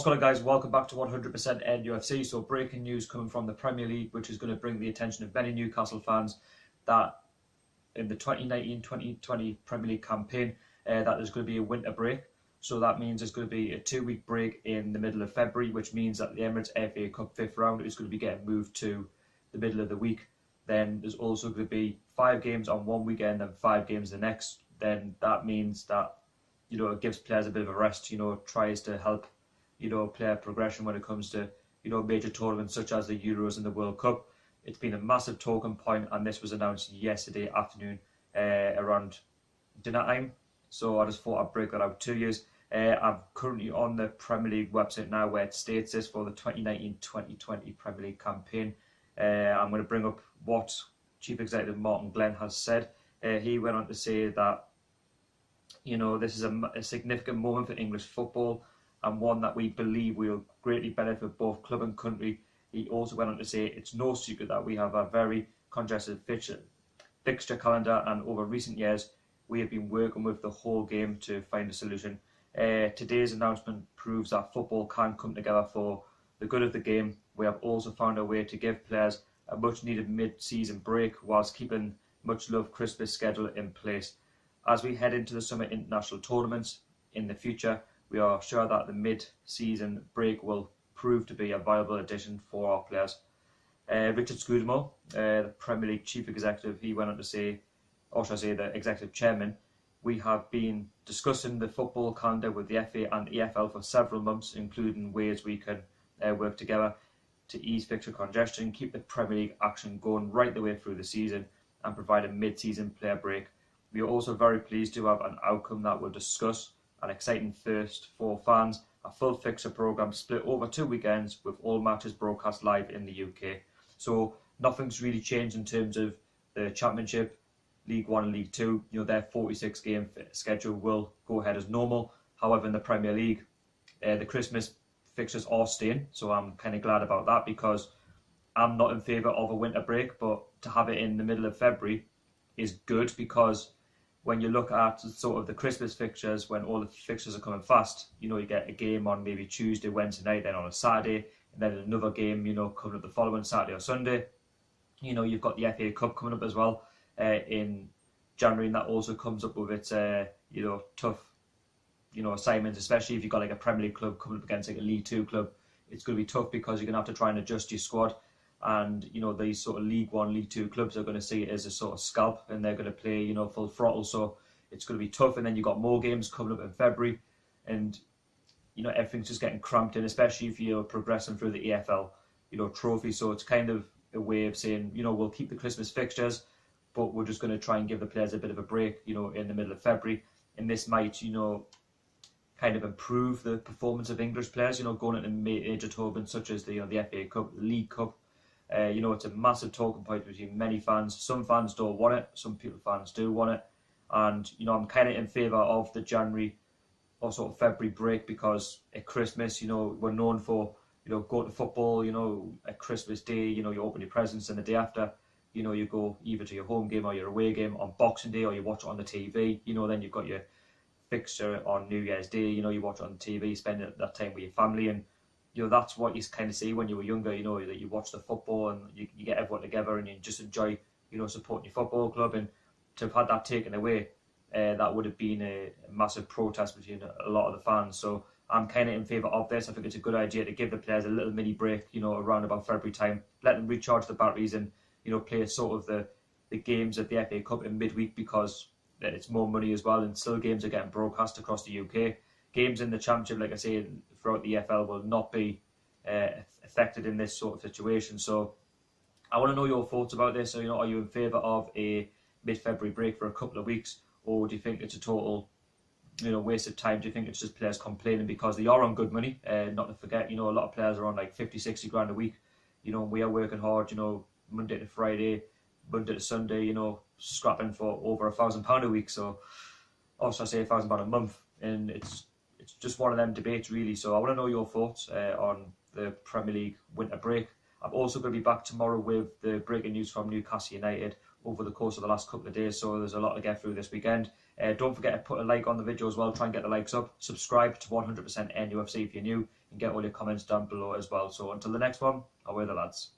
What's going on, guys? Welcome back to 100% NUFC. So breaking news coming from the Premier League, which is going to bring the attention of many Newcastle fans, that in the 2019-2020 Premier League campaign, that there's going to be a winter break. So that means there's going to be a 2-week break in the middle of February, which means that the Emirates FA Cup 5th round is going to be getting moved to the middle of the week. Then there's also going to be 5 games on one weekend and 5 games the next. Then that means that, it gives players a bit of a rest, tries to help, player progression when it comes to, major tournaments such as the Euros and the World Cup. It's been a massive talking point, and this was announced yesterday afternoon around dinner time. So I just thought I'd break that out to you. I'm currently on the Premier League website now, where it states this for the 2019-2020 Premier League campaign. I'm going to bring up what Chief Executive Martin Glenn has said. He went on to say that, this is a significant moment for English football, and one that we believe will greatly benefit both club and country. He also went on to say it's no secret that we have a very congested fixture calendar, and over recent years we have been working with the whole game to find a solution. Today's announcement proves that football can come together for the good of the game. We have also found a way to give players a much needed mid-season break whilst keeping much loved Christmas schedule in place. As we head into the summer international tournaments in the future, we are sure that the mid-season break will prove to be a viable addition for our players. Richard Scudamore, the Premier League Chief Executive, he went on to say, or should I say the Executive Chairman, we have been discussing the football calendar with the FA and EFL for several months, including ways we can work together to ease fixture congestion, keep the Premier League action going right the way through the season, and provide a mid-season player break. We are also very pleased to have an outcome that will discuss an exciting first for fans, a full fixture programme split over 2 weekends with all matches broadcast live in the UK. So nothing's really changed in terms of the Championship, League 1 and League 2. Their 46 game schedule will go ahead as normal. However, in the Premier League, the Christmas fixtures are staying, so I'm kind of glad about that, because I'm not in favour of a winter break, but to have it in the middle of February is good, because when you look at sort of the Christmas fixtures, when all the fixtures are coming fast, you get a game on maybe Tuesday, Wednesday night, then on a Saturday, and then another game, coming up the following Saturday or Sunday. You've got the FA Cup coming up as well in January, and that also comes up with its, tough, assignments, especially if you've got like a Premier League club coming up against like a League 2 club. It's going to be tough, because you're going to have to try and adjust your squad. And, these sort of League 1, League 2 clubs are going to see it as a sort of scalp, and they're going to play, full throttle. So it's going to be tough. And then you've got more games coming up in February, and, everything's just getting cramped in, especially if you're progressing through the EFL, trophy. So it's kind of a way of saying, we'll keep the Christmas fixtures, but we're just going to try and give the players a bit of a break, in the middle of February. And this might, kind of improve the performance of English players, going into major tournaments such as the FA Cup, the League Cup. It's a massive talking point between many fans. Some fans don't want it, some fans do want it. And, I'm kind of in favour of the January or sort of February break, because at Christmas, we're known for, going to football, at Christmas Day, you open your presents, and the day after, you go either to your home game or your away game on Boxing Day, or you watch it on the TV, then you've got your fixture on New Year's Day, you watch it on the TV, spend that time with your family. And that's what you kind of see when you were younger, that you watch the football and you get everyone together and you just enjoy, supporting your football club. And to have had that taken away, that would have been a massive protest between a lot of the fans. So I'm kind of in favour of this. I think it's a good idea to give the players a little mini break, around about February time, let them recharge the batteries and, play sort of the games of the FA Cup in midweek, because it's more money as well, and still games are getting broadcast across the UK. Games in the Championship, like I say, throughout the EFL will not be affected in this sort of situation. So I want to know your thoughts about this. So, are you in favour of a mid-February break for a couple of weeks, or do you think it's a total, waste of time? Do you think it's just players complaining because they are on good money? Not to forget, a lot of players are on like 50, 60 grand a week. We are working hard, Monday to Friday, Monday to Sunday, scrapping for over £1,000 a week. So, or should I say £1,000 a month? And it's just one of them debates, really. So I want to know your thoughts on the Premier League winter break. I'm also going to be back tomorrow with the breaking news from Newcastle United over the course of the last couple of days. So there's a lot to get through this weekend. Don't forget to put a like on the video as well, try and get the likes up. Subscribe to 100% NUFC if you're new, and get all your comments down below as well. So until the next one, away the lads.